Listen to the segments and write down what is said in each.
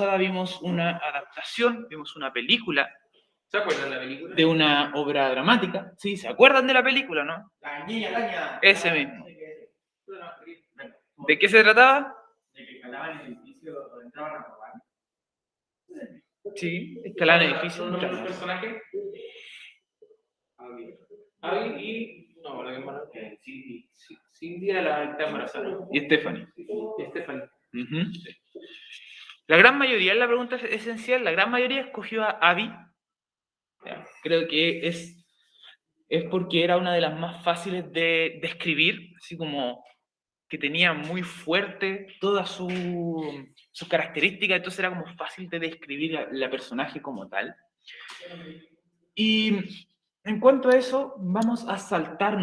pasada vimos una adaptación, vimos una película. ¿Se acuerdan de la película? De una obra dramática. Sí, ¿se acuerdan de la película, no? La niña. Ese mismo. ¿De qué se trataba? De que escalaban el edificio donde entraban a robar. Sí, escalaban el edificio. ¿Son los personajes? Abby y... No, la que embarazada. Cindy era la que está embarazada. Y Stephanie. Uh-huh. La gran mayoría, la pregunta es esencial, la gran mayoría escogió a Abby. Creo que es porque era una de las más fáciles de escribir, así como que tenía muy fuerte todas sus características, entonces era como fácil de describir la personaje como tal. Y en cuanto a eso, vamos a saltar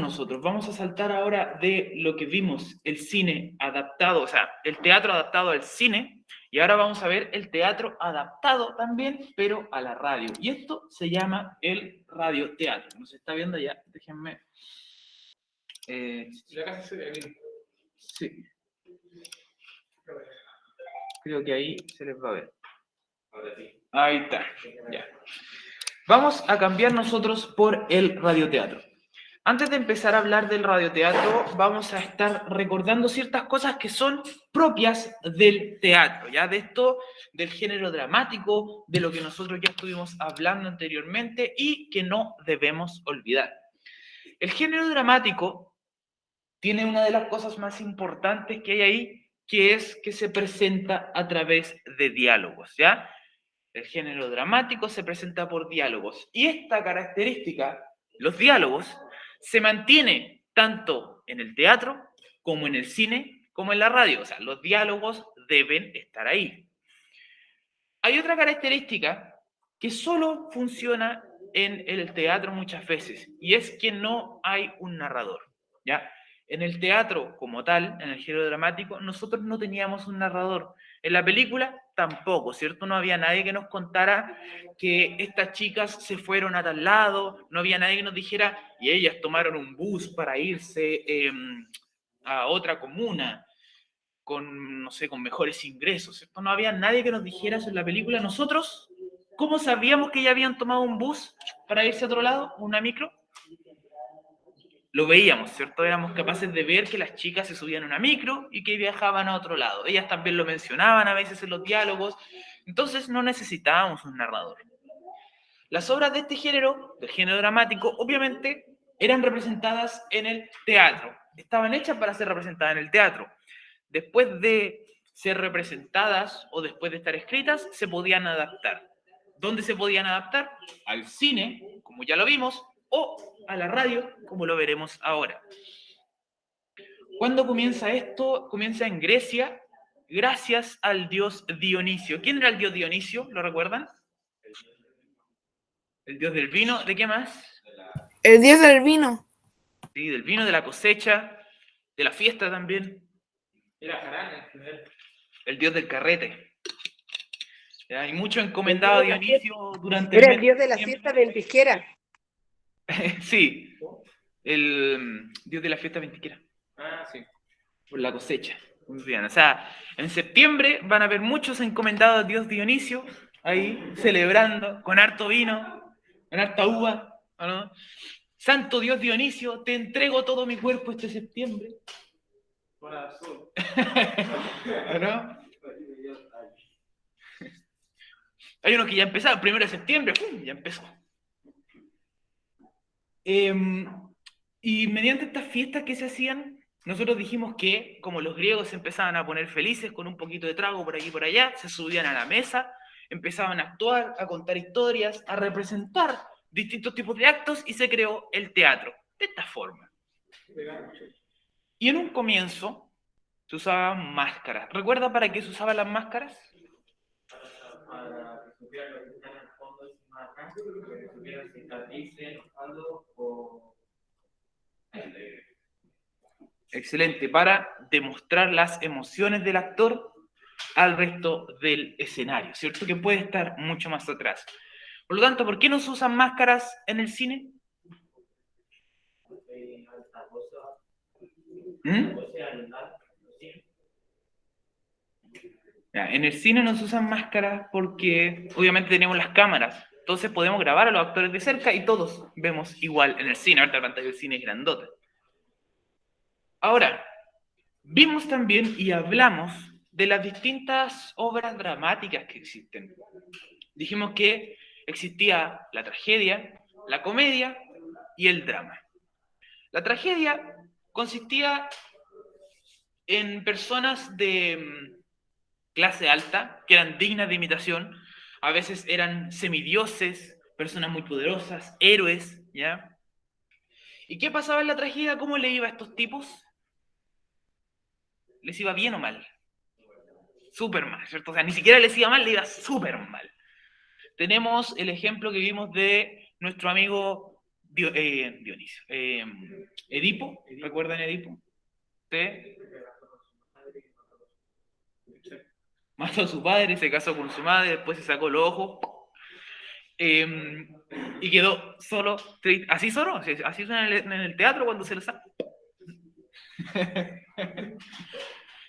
ahora de lo que vimos, el cine adaptado, o sea, el teatro adaptado al cine, y ahora vamos a ver el teatro adaptado también, pero a la radio. Y esto se llama el radioteatro. ¿Nos está viendo ya? Déjenme... La casa se ve bien. Sí. Creo que ahí se les va a ver. Ahora sí. Ahí está. Ya. Vamos a cambiar nosotros por el radioteatro. Antes de empezar a hablar del radioteatro, vamos a estar recordando ciertas cosas que son propias del teatro, ¿ya? De esto, del género dramático, de lo que nosotros ya estuvimos hablando anteriormente y que no debemos olvidar. El género dramático tiene una de las cosas más importantes que hay ahí, que es que se presenta a través de diálogos, ¿ya? El género dramático se presenta por diálogos. Y esta característica, los diálogos, se mantiene tanto en el teatro como en el cine, como en la radio. O sea, los diálogos deben estar ahí. Hay otra característica que solo funciona en el teatro muchas veces, y es que no hay un narrador, ¿ya? En el teatro como tal, en el género dramático, nosotros no teníamos un narrador. En la película tampoco, ¿cierto? No había nadie que nos contara que estas chicas se fueron a tal lado, no había nadie que nos dijera, y ellas tomaron un bus para irse a otra comuna con, no sé, con mejores ingresos, ¿cierto? No había nadie que nos dijera eso en la película. Nosotros, ¿cómo sabíamos que ya habían tomado un bus para irse a otro lado, una micro? Lo veíamos, ¿cierto? Éramos capaces de ver que las chicas se subían a una micro y que viajaban a otro lado. Ellas también lo mencionaban a veces en los diálogos. Entonces no necesitábamos un narrador. Las obras de este género, del género dramático, obviamente eran representadas en el teatro. Estaban hechas para ser representadas en el teatro. Después de ser representadas o después de estar escritas, se podían adaptar. ¿Dónde se podían adaptar? Al cine, como ya lo vimos, o a la radio, como lo veremos ahora. ¿Cuándo comienza esto? Comienza en Grecia, gracias al dios Dionisio. ¿Quién era el dios Dionisio? ¿Lo recuerdan? El dios del vino. ¿De qué más? El dios del vino. Sí, del vino, de la cosecha, de la fiesta también. Era Harán, el dios del carrete. ¿Ya? Hay mucho encomendado a Dionisio durante Era el dios de la fiesta ventisquera. Sí, el dios de la fiesta ventisquera. Ah, sí. Por la cosecha. Muy bien. O sea, en septiembre van a haber muchos encomendados a dios Dionisio ahí celebrando con harto vino, con harta uva, ¿no? Santo Dios Dionisio, te entrego todo mi cuerpo este septiembre. ¿No? Hay uno que ya empezaba, el 1 de septiembre, ya empezó. Y mediante estas fiestas que se hacían, nosotros dijimos que, como los griegos se empezaban a poner felices con un poquito de trago por aquí y por allá, se subían a la mesa, empezaban a actuar, a contar historias, a representar distintos tipos de actos y se creó el teatro de esta forma. Y en un comienzo se usaban máscaras. ¿Recuerda para qué se usaban las máscaras? Para que supieran lo que están en el fondo de su marca, que supieran si está triste, enojado o... Excelente, para demostrar las emociones del actor al resto del escenario, ¿cierto? Que puede estar mucho más atrás. Por lo tanto, ¿por qué no se usan máscaras en el cine? Ya, en el cine no se usan máscaras porque obviamente tenemos las cámaras, entonces podemos grabar a los actores de cerca y todos vemos igual en el cine. Ahorita la pantalla del cine es grandota. Ahora, vimos también y hablamos de las distintas obras dramáticas que existen. Dijimos que existía la tragedia, la comedia y el drama. La tragedia consistía en personas de clase alta, que eran dignas de imitación, a veces eran semidioses, personas muy poderosas, héroes, ¿ya? ¿Y qué pasaba en la tragedia? ¿Cómo le iba a estos tipos? ¿Les iba bien o mal? Súper mal, ¿cierto? O sea, ni siquiera les iba mal, le iba súper mal. Tenemos el ejemplo que vimos de nuestro amigo Dionisio. Edipo, ¿recuerdan Edipo? ¿Sí? Mató a su padre, se casó con su madre, después se sacó los ojos y quedó solo, así solo, así suena en el teatro cuando se lo saca.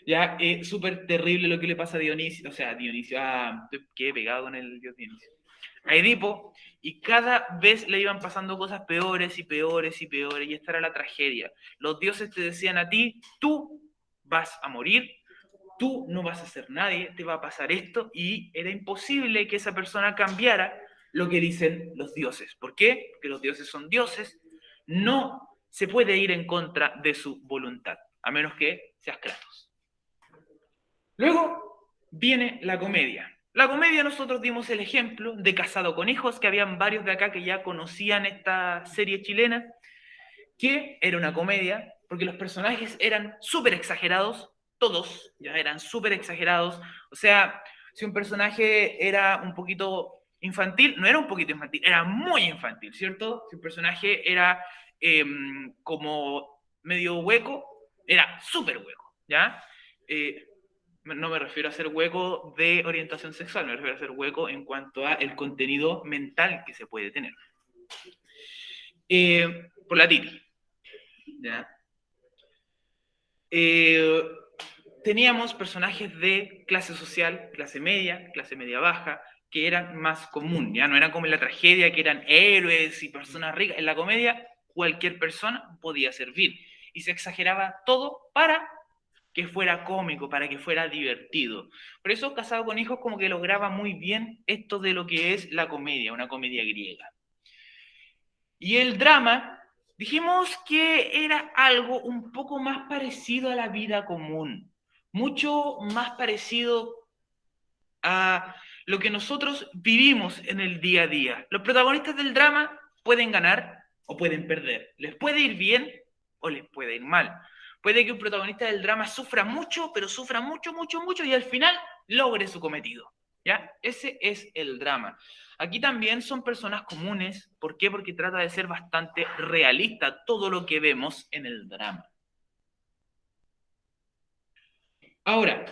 Ya, súper terrible lo que le pasa a Dionisio, o sea, Dionisio, quedé pegado con el dios Dionisio, a Edipo, y cada vez le iban pasando cosas peores y peores y peores, y esta era la tragedia. Los dioses te decían a ti, tú vas a morir, tú no vas a ser nadie, te va a pasar esto, y era imposible que esa persona cambiara lo que dicen los dioses. ¿Por qué? Porque los dioses son dioses, no se puede ir en contra de su voluntad, a menos que seas Kratos. Luego viene la comedia. La comedia nosotros dimos el ejemplo de Casado con Hijos, que habían varios de acá que ya conocían esta serie chilena, que era una comedia, porque los personajes eran súper exagerados, todos ya eran súper exagerados. O sea, si un personaje era un poquito infantil, no era un poquito infantil, era muy infantil, ¿cierto? Si un personaje era como medio hueco, era súper hueco, ¿ya? No me refiero a ser hueco de orientación sexual, me refiero a ser hueco en cuanto a el contenido mental que se puede tener. Por la Titi. ¿Ya? Teníamos personajes de clase social, clase media baja, que eran más común, ya no eran como en la tragedia, que eran héroes y personas ricas. En la comedia, cualquier persona podía servir. Y se exageraba todo para que fuera cómico, para que fuera divertido. Por eso Casado con Hijos como que lograba muy bien esto de lo que es la comedia, una comedia griega. Y el drama, dijimos que era algo un poco más parecido a la vida común, mucho más parecido a lo que nosotros vivimos en el día a día. Los protagonistas del drama pueden ganar o pueden perder. Les puede ir bien o les puede ir mal. Puede que un protagonista del drama sufra mucho, pero sufra mucho, mucho, mucho y al final logre su cometido. ¿Ya? Ese es el drama. Aquí también son personas comunes. ¿Por qué? Porque trata de ser bastante realista todo lo que vemos en el drama. Ahora,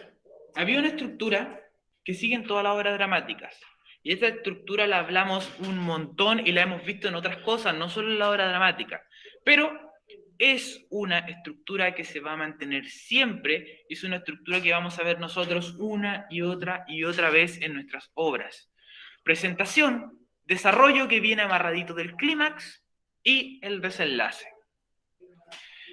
había una estructura que sigue en todas las obras dramáticas. Y esta estructura la hablamos un montón y la hemos visto en otras cosas, no solo en la obra dramática. Pero es una estructura que se va a mantener siempre, es una estructura que vamos a ver nosotros una y otra vez en nuestras obras. Presentación, desarrollo que viene amarradito del clímax y el desenlace.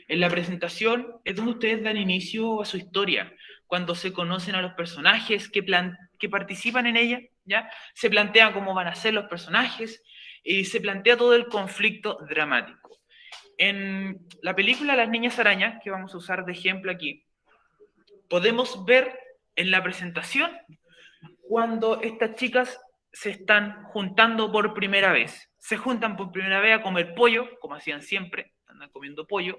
En la presentación es donde ustedes dan inicio a su historia, cuando se conocen a los personajes que participan en ella, ¿ya? Se plantea cómo van a ser los personajes y se plantea todo el conflicto dramático. En la película Las Niñas Arañas, que vamos a usar de ejemplo aquí, podemos ver en la presentación cuando estas chicas se están juntando por primera vez. Se juntan por primera vez a comer pollo, como hacían siempre, andan comiendo pollo,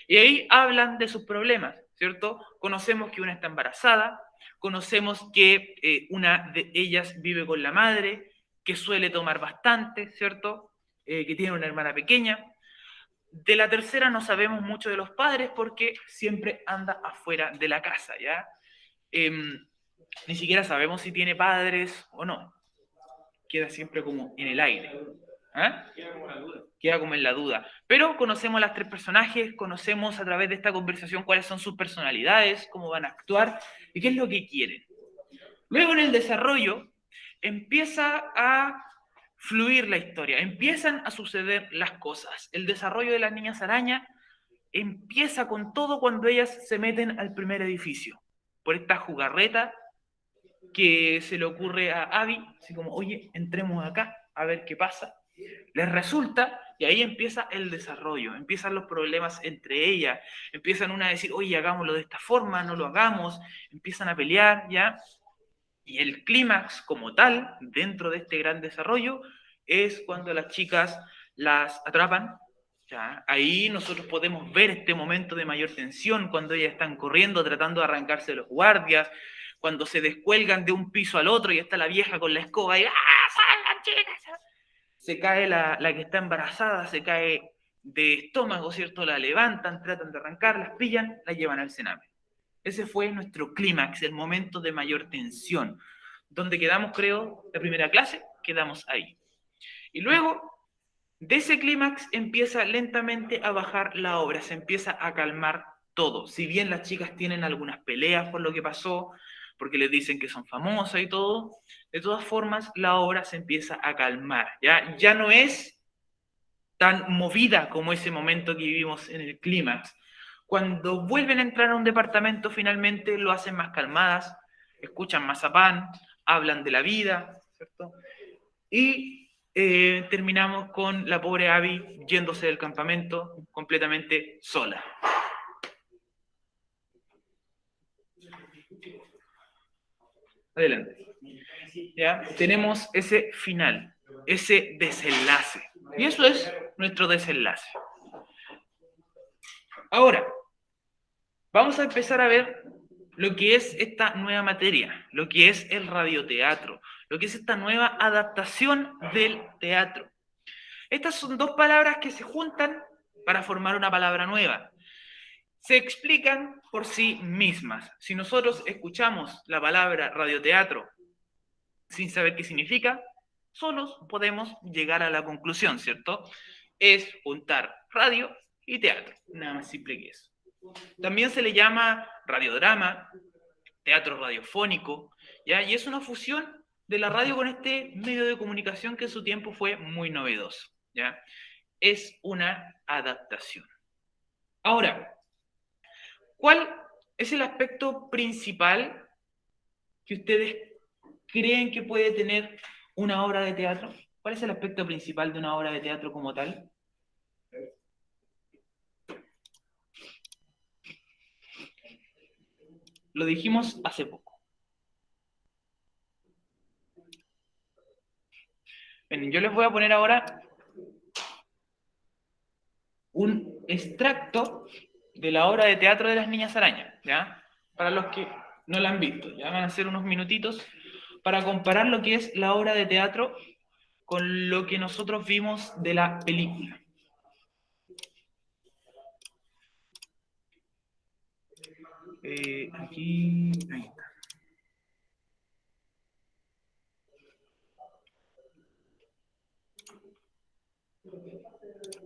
y ahí hablan de sus problemas, ¿cierto? Conocemos que una está embarazada, conocemos que una de ellas vive con la madre, que suele tomar bastante, ¿cierto? Que tiene una hermana pequeña. De la tercera no sabemos mucho de los padres porque siempre anda afuera de la casa, ¿ya? Ni siquiera sabemos si tiene padres o no. Queda siempre como en el aire. ¿Ah? Queda como en la duda. Pero conocemos a las tres personajes, conocemos a través de esta conversación cuáles son sus personalidades, cómo van a actuar y qué es lo que quieren. Luego en el desarrollo empieza a fluir la historia, empiezan a suceder las cosas. El desarrollo de las niñas araña empieza con todo cuando ellas se meten al primer edificio, por esta jugarreta que se le ocurre a Abby, así como, oye, entremos acá a ver qué pasa. Les resulta y ahí empieza el desarrollo, empiezan los problemas entre ellas, empiezan una a decir, oye, hagámoslo de esta forma, no lo hagamos, empiezan a pelear, ¿ya? Y el clímax como tal, dentro de este gran desarrollo, es cuando las chicas las atrapan, ¿ya? Ahí nosotros podemos ver este momento de mayor tensión, cuando ellas están corriendo, tratando de arrancarse de los guardias, cuando se descuelgan de un piso al otro y está la vieja con la escoba y ¡ah, salgan, chicas! Se cae la que está embarazada, se cae de estómago, ¿cierto? La levantan, tratan de arrancar, las pillan, la llevan al cename. Ese fue nuestro clímax, el momento de mayor tensión, donde quedamos, creo, la primera clase, quedamos ahí. Y luego, de ese clímax empieza lentamente a bajar la obra, se empieza a calmar todo. Si bien las chicas tienen algunas peleas por lo que pasó, porque les dicen que son famosas y todo, de todas formas la obra se empieza a calmar, ¿ya? Ya no es tan movida como ese momento que vivimos en el clímax. Cuando vuelven a entrar a un departamento, finalmente lo hacen más calmadas, escuchan Mazapán, hablan de la vida, ¿cierto? Y terminamos con la pobre Abby yéndose del campamento completamente sola. Adelante. ¿Ya? Tenemos ese final, ese desenlace. Y eso es nuestro desenlace. Ahora, vamos a empezar a ver lo que es esta nueva materia, lo que es el radioteatro, lo que es esta nueva adaptación del teatro. Estas son dos palabras que se juntan para formar una palabra nueva. Se explican por sí mismas. Si nosotros escuchamos la palabra radioteatro sin saber qué significa, solos podemos llegar a la conclusión, ¿cierto? Es juntar radio y teatro, nada más simple que eso. También se le llama radiodrama, teatro radiofónico, ¿ya? Y es una fusión de la radio con este medio de comunicación que en su tiempo fue muy novedoso, ¿ya? Es una adaptación. Ahora, ¿cuál es el aspecto principal que ustedes creen que puede tener una obra de teatro? ¿Cuál es el aspecto principal de una obra de teatro como tal? Lo dijimos hace poco. Bien, yo les voy a poner ahora un extracto de la obra de teatro de las Niñas Arañas, ¿ya? Para los que no la han visto, ya van a ser unos minutitos para comparar lo que es la obra de teatro con lo que nosotros vimos de la película. Aquí, ahí está.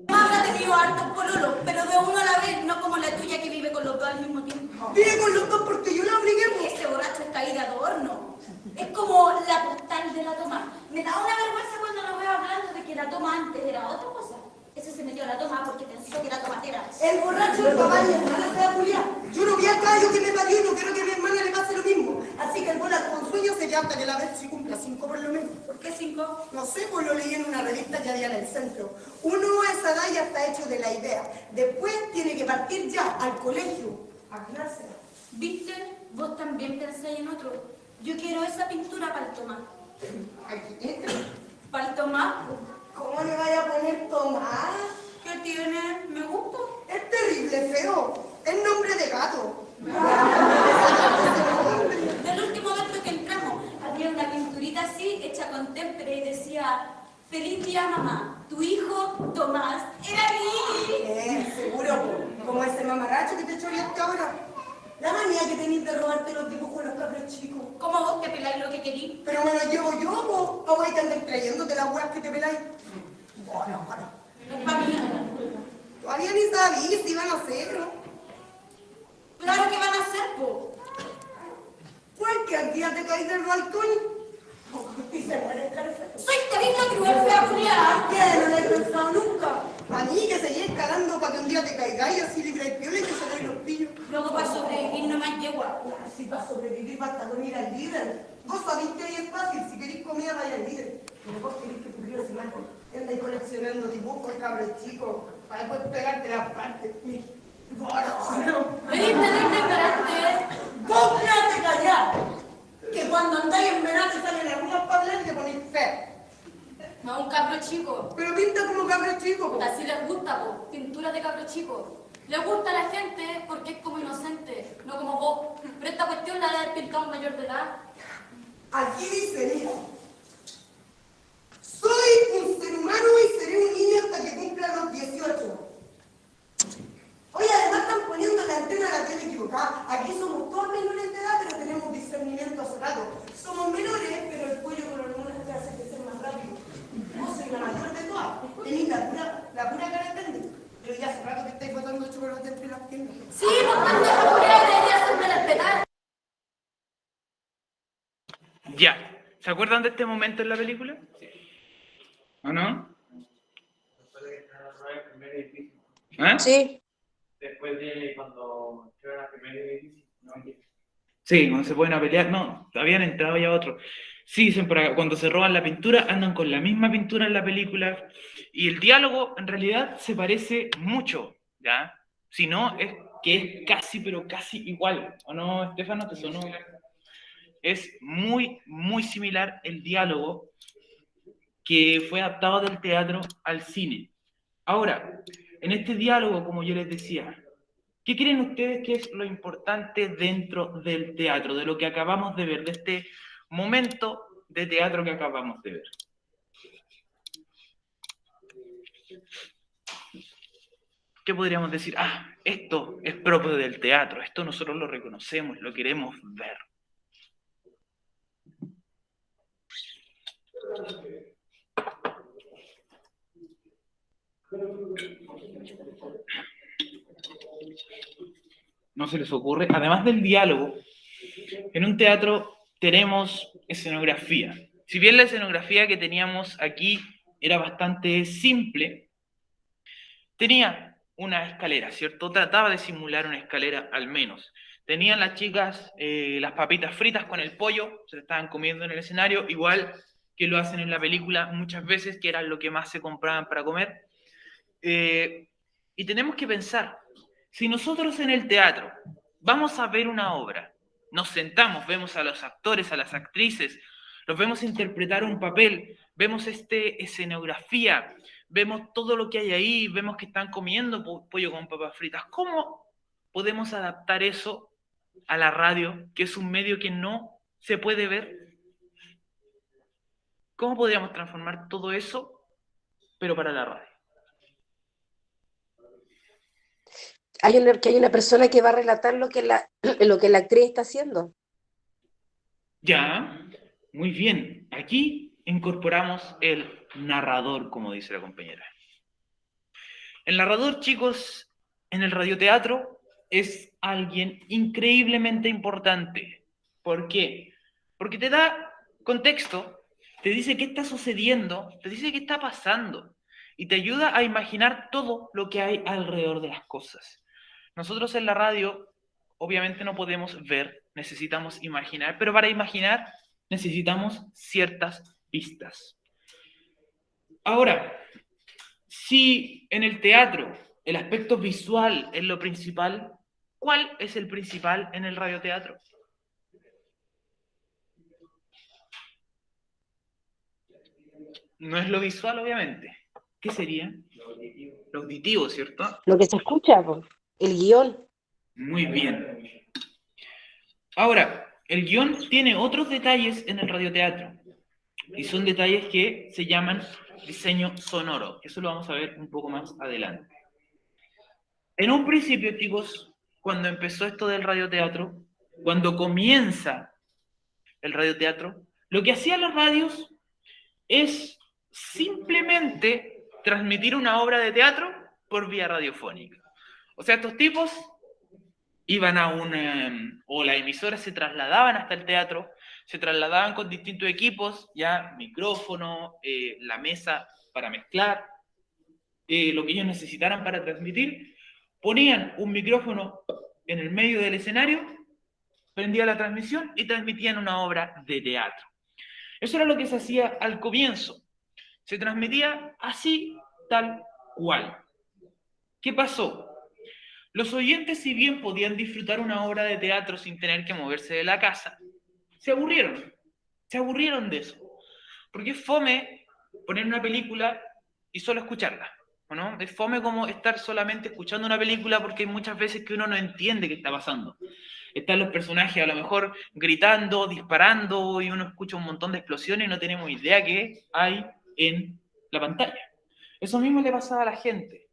Mamá ha tenido hartos pololos, pero de uno a la vez, no como la tuya que vive con los dos al mismo tiempo. Vive con los dos porque yo la obligué. Ese borracho está ahí de adorno. Es como la postal de la toma. Me da una vergüenza cuando lo veo hablando de que la toma antes era otra cosa. Ese se metió a la toma porque pensó que la tomatera. El borracho del papá y mi hermana se va a Julián. Yo no vi al gallo que me parió y no quiero que a mi hermana le pase lo mismo. Así que el bola con sueño se llama que la vez si cumpla 5 por lo menos. ¿Por qué 5? No sé, pues lo leí en una revista que había en el centro. Uno a esa edad ya está hecho de la idea. Después tiene que partir ya al colegio, a clase. ¿Viste? Vos también pensáis en otro. Yo quiero esa pintura para el Tomás. ¿Para el Tomás? ¿Cómo le vaya a poner Tomás? ¿Qué tiene? ¿Me gusta? Es terrible, feo. Es nombre de gato. Del último acto que entramos, había una pinturita así, hecha con témpera y decía: feliz día, mamá, tu hijo Tomás era mi. Seguro, po. Como ese mamarracho que te choreaste ahora. La manía que tenés de robarte los dibujos a los cabros chicos. ¿Cómo vos te peláis lo que querís? Pero me lo llevo yo, po. ¿Cómo hay que andar trayéndote las weas que te peláis? Bueno. Para mí. Todavía ni sabía si iban a hacerlo. Claro que van a hacer, po. ¿Fue que al día te caí del balcón? Y se muere el calefactor. Soy terrible cruel, fea culiada. ¿Qué? No lo he pensado nunca. A mí que seguís cagando para que un día te caigáis así libre de piola y que se doy los pillos. Luego para sobrevivir no más yegua. Si para sobrevivir basta con ir al líder. Vos sabéis que ahí es fácil, si queréis comida vaya al líder. Pero vos queréis que tu río se mate. Andáis coleccionando dibujos, cabros chicos, para después pegarte las partes. ¡Gordo! Veniste de ignorante. ¡Vos quédate callado! Que cuando andáis en verano salen algunos para hablar y te ponéis feo. No, un cabro chico. Pero pinta como cabro chico, po. Así les gusta, po. Pintura de cabro chico. Le gusta a la gente porque es como inocente, no como vos. Pero esta cuestión la de haber pintado un mayor de edad. Aquí dice, mira. Soy un ser humano y seré un niño hasta que cumpla los 18. Oye, además están poniendo la antena a la tele equivocada. Aquí somos todos menores de edad, pero tenemos discernimiento hace rato. Somos menores, pero el pollo con hormonas te hace crecer más rápido. Vos sois la mayor de todas. Tenéis la pura cara de pendejo. Pero ya hace rato que estáis botando chocolate entre las piernas. Sí, por tanto, esa mujer debería hacerme respetar. Ya. ¿Se acuerdan de este momento en la película? ¿O no? Después de que se agarró el primer edificio. ¿Ah? Sí. Después de cuando entraron al primer edificio. No, Sí, cuando se ponen a pelear, no, habían entrado ya otros. Sí, dicen por acá, cuando se roban la pintura, andan con la misma pintura en la película, y el diálogo en realidad se parece mucho, ¿ya? Si no, es que es casi, pero casi igual, ¿o no, Estefano? ¿Te sonó? Es muy, muy similar el diálogo que fue adaptado del teatro al cine. Ahora, en este diálogo, como yo les decía, ¿qué creen ustedes que es lo importante dentro del teatro, de lo que acabamos de ver, de este momento de teatro que acabamos de ver? ¿Qué podríamos decir? Ah, esto es propio del teatro, esto nosotros lo reconocemos, lo queremos ver. No se les ocurre. Además del diálogo, en un teatro tenemos escenografía. Si bien la escenografía que teníamos aquí era bastante simple, tenía una escalera, ¿cierto? Trataba de simular una escalera al menos. Tenían las chicas las papitas fritas con el pollo, se lo estaban comiendo en el escenario, igual que lo hacen en la película muchas veces, que era lo que más se compraban para comer. Y tenemos que pensar, si nosotros en el teatro vamos a ver una obra, nos sentamos, vemos a los actores, a las actrices, los vemos interpretar un papel, vemos escenografía, vemos todo lo que hay ahí, vemos que están comiendo pollo con papas fritas. ¿Cómo podemos adaptar eso a la radio, que es un medio que no se puede ver? ¿Cómo podríamos transformar todo eso, pero para la radio? Hay una persona que va a relatar lo que la actriz está haciendo. Ya, muy bien. Aquí incorporamos el narrador, como dice la compañera. El narrador, chicos, en el radioteatro es alguien increíblemente importante. ¿Por qué? Porque te da contexto, te dice qué está sucediendo, te dice qué está pasando y te ayuda a imaginar todo lo que hay alrededor de las cosas. Nosotros en la radio, obviamente no podemos ver, necesitamos imaginar, pero para imaginar necesitamos ciertas pistas. Ahora, si en el teatro el aspecto visual es lo principal, ¿cuál es el principal en el radioteatro? No es lo visual, obviamente. ¿Qué sería? Lo auditivo, ¿cierto? Lo que se escucha, po, el guión. Muy bien. Ahora, el guión tiene otros detalles en el radioteatro. Y son detalles que se llaman diseño sonoro. Eso lo vamos a ver un poco más adelante. En un principio, chicos, cuando empezó esto del radioteatro, cuando comienza el radioteatro, lo que hacían las radios es simplemente transmitir una obra de teatro por vía radiofónica. O sea, estos tipos iban a o las emisoras se trasladaban hasta el teatro, se trasladaban con distintos equipos, ya micrófono, la mesa para mezclar, lo que ellos necesitaran para transmitir, ponían un micrófono en el medio del escenario, prendía la transmisión y transmitían una obra de teatro. Eso era lo que se hacía al comienzo. Se transmitía así, tal cual. ¿Qué pasó? Los oyentes, si bien podían disfrutar una obra de teatro sin tener que moverse de la casa, se aburrieron. Se aburrieron de eso. Porque es fome poner una película y solo escucharla, ¿no? Es fome como estar solamente escuchando una película porque hay muchas veces que uno no entiende qué está pasando. Están los personajes a lo mejor gritando, disparando, y uno escucha un montón de explosiones y no tenemos idea qué hay en la pantalla. Eso mismo le pasaba a la gente.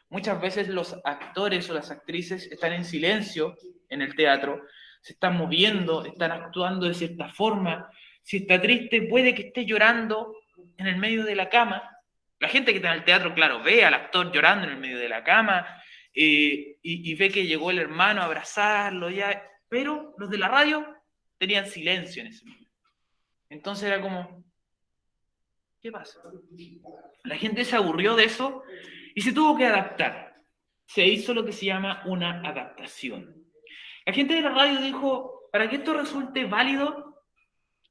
Muchas veces los actores o las actrices están en silencio en el teatro, se están moviendo, están actuando de cierta forma. Si está triste, puede que esté llorando en el medio de la cama. La gente que está en el teatro, claro, ve al actor llorando en el medio de la cama y ve que llegó el hermano a abrazarlo, ya, pero los de la radio tenían silencio en ese momento. Entonces era como, ¿qué pasa? La gente se aburrió de eso y se tuvo que adaptar. Se hizo lo que se llama una adaptación. La gente de la radio dijo, para que esto resulte válido,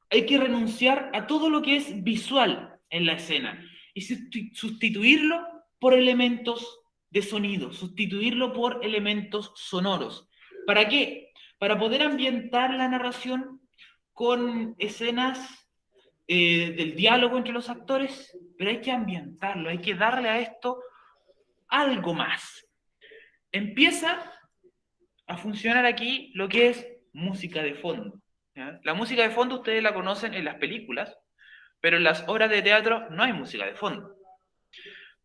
hay que renunciar a todo lo que es visual en la escena y sustituirlo por elementos de sonido, sustituirlo por elementos sonoros. ¿Para qué? Para poder ambientar la narración con escenas del diálogo entre los actores, pero hay que ambientarlo, hay que darle a esto algo más. Empieza a funcionar aquí lo que es música de fondo, ¿ya? La música de fondo ustedes la conocen en las películas, pero en las obras de teatro no hay música de fondo.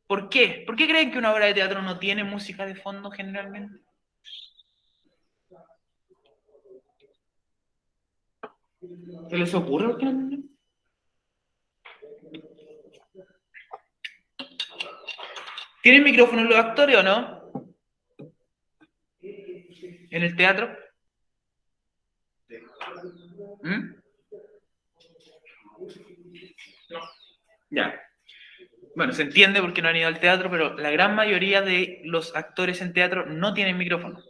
¿Por qué? ¿Por qué creen que una obra de teatro no tiene música de fondo generalmente? ¿Se les ocurre por qué no? ¿Tienen micrófono los actores o no? ¿En el teatro? ¿Mm? Ya. Bueno, se entiende porque no han ido al teatro, pero la gran mayoría de los actores en teatro no tienen micrófono.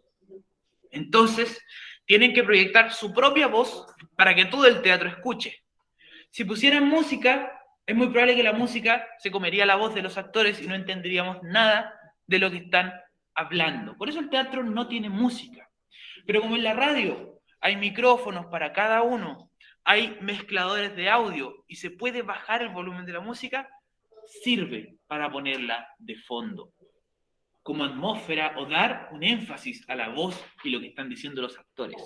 Entonces, tienen que proyectar su propia voz para que todo el teatro escuche. Si pusieran música, es muy probable que la música se comería la voz de los actores y no entenderíamos nada de lo que están hablando. Por eso el teatro no tiene música. Pero como en la radio hay micrófonos para cada uno, hay mezcladores de audio y se puede bajar el volumen de la música, sirve para ponerla de fondo, como atmósfera o dar un énfasis a la voz y lo que están diciendo los actores.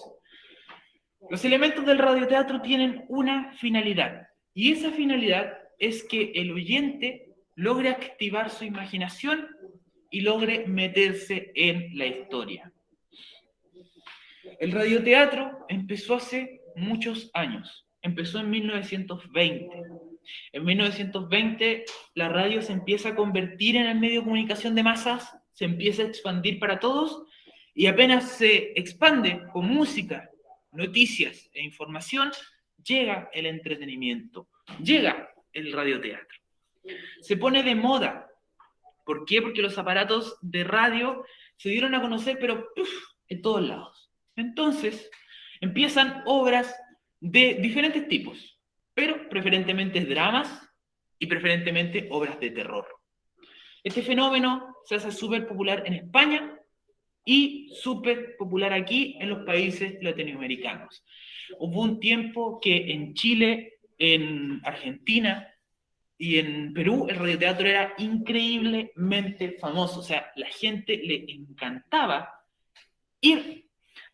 Los elementos del radioteatro tienen una finalidad, y esa finalidad es que el oyente logre activar su imaginación y logre meterse en la historia. El radioteatro empezó hace muchos años, empezó en 1920. En 1920 la radio se empieza a convertir en el medio de comunicación de masas, se empieza a expandir para todos y apenas se expande con música, noticias e información, llega el entretenimiento, llega el radioteatro. Se pone de moda. ¿Por qué? Porque los aparatos de radio se dieron a conocer, pero en todos lados. Entonces, empiezan obras de diferentes tipos, pero preferentemente dramas y preferentemente obras de terror. Este fenómeno se hace súper popular en España y súper popular aquí en los países latinoamericanos. Hubo un tiempo que en Chile, en Argentina y en Perú el radioteatro era increíblemente famoso. O sea, la gente le encantaba ir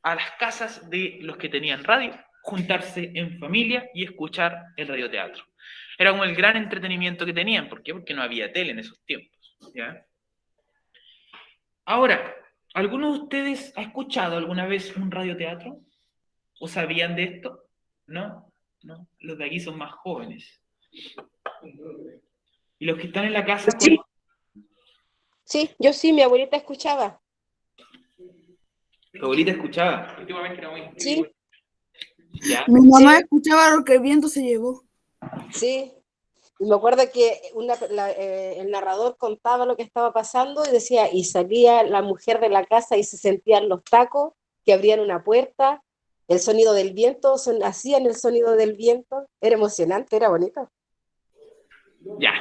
a las casas de los que tenían radio, juntarse en familia y escuchar el radioteatro. Era como el gran entretenimiento que tenían. ¿Por qué? Porque no había tele en esos tiempos, ¿ya? Ahora, ¿alguno de ustedes ha escuchado alguna vez un radioteatro? ¿O sabían de esto? ¿No? ¿No? Los de aquí son más jóvenes. Y los que están en la casa... Sí, yo sí, mi abuelita escuchaba. Tu abuelita escuchaba. Últimamente era muy... Sí, Ya. Mi mamá Sí. escuchaba lo que el viento se llevó. sí. Y me acuerdo que el narrador contaba lo que estaba pasando y decía, y salía la mujer de la casa y se sentían los tacos que abrían una puerta, el sonido del viento, hacían el sonido del viento. Era emocionante, era bonito. Ya,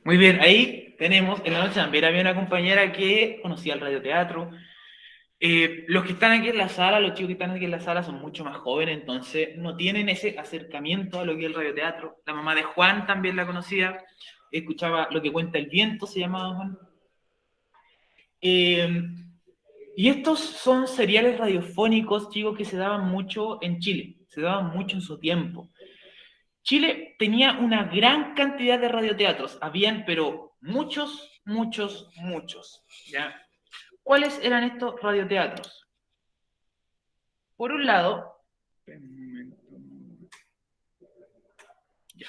muy bien, ahí tenemos, en la noche también había una compañera que conocía el radioteatro. Los que están aquí en la sala, los chicos que están aquí en la sala son mucho más jóvenes, entonces no tienen ese acercamiento a lo que es el radioteatro. La mamá de Juan también la conocía, escuchaba Lo que cuenta el viento, se llamaba Juan. Y estos son seriales radiofónicos, chicos, que se daban mucho en Chile, se daban mucho en su tiempo. Chile tenía una gran cantidad de radioteatros, habían, pero muchos, ¿ya? ¿Cuáles eran estos radioteatros? Por un lado, ya.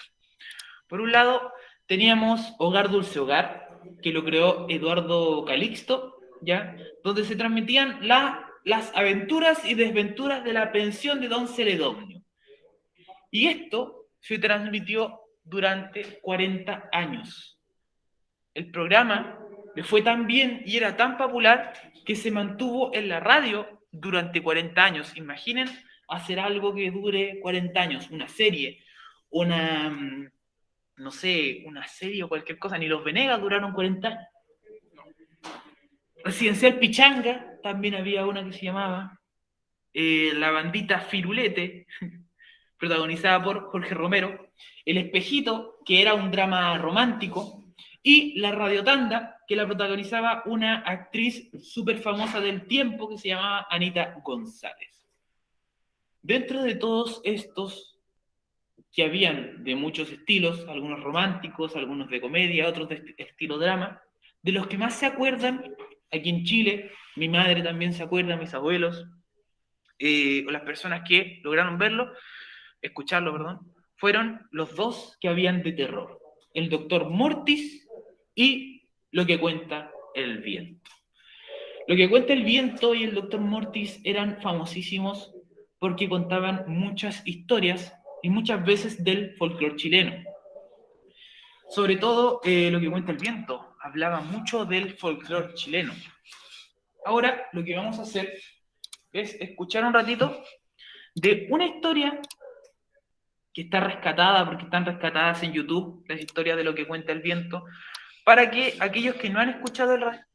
Por un lado teníamos Hogar Dulce Hogar, que lo creó Eduardo Calixto, ¿ya? Donde se transmitían las aventuras y desventuras de la pensión de Don Celedonio. Y esto se transmitió durante 40 años. El programa le fue tan bien y era tan popular que se mantuvo en la radio durante 40 años. Imaginen hacer algo que dure 40 años, una serie, no sé, una serie o cualquier cosa. Ni los Venegas duraron 40 años. Residencial Pichanga, también había una que se llamaba La Bandita Firulete, protagonizada por Jorge Romero, El Espejito, que era un drama romántico, y La Radiotanda, que la protagonizaba una actriz súper famosa del tiempo que se llamaba Anita González. Dentro de todos estos, que habían de muchos estilos, algunos románticos, algunos de comedia, otros de estilo drama, de los que más se acuerdan, aquí en Chile, mi madre también se acuerda, mis abuelos, o las personas que lograron escucharlo, perdón, fueron los dos que habían de terror, el Doctor Mortis y Lo que cuenta el viento. Lo que cuenta el viento y el Doctor Mortis eran famosísimos porque contaban muchas historias y muchas veces del folclore chileno. Sobre todo, Lo que cuenta el viento hablaba mucho del folclore chileno. Ahora, lo que vamos a hacer es escuchar un ratito de una historia que está rescatada, porque están rescatadas en YouTube, las historias de Lo que cuenta el viento, para que aquellos que no han escuchado el radio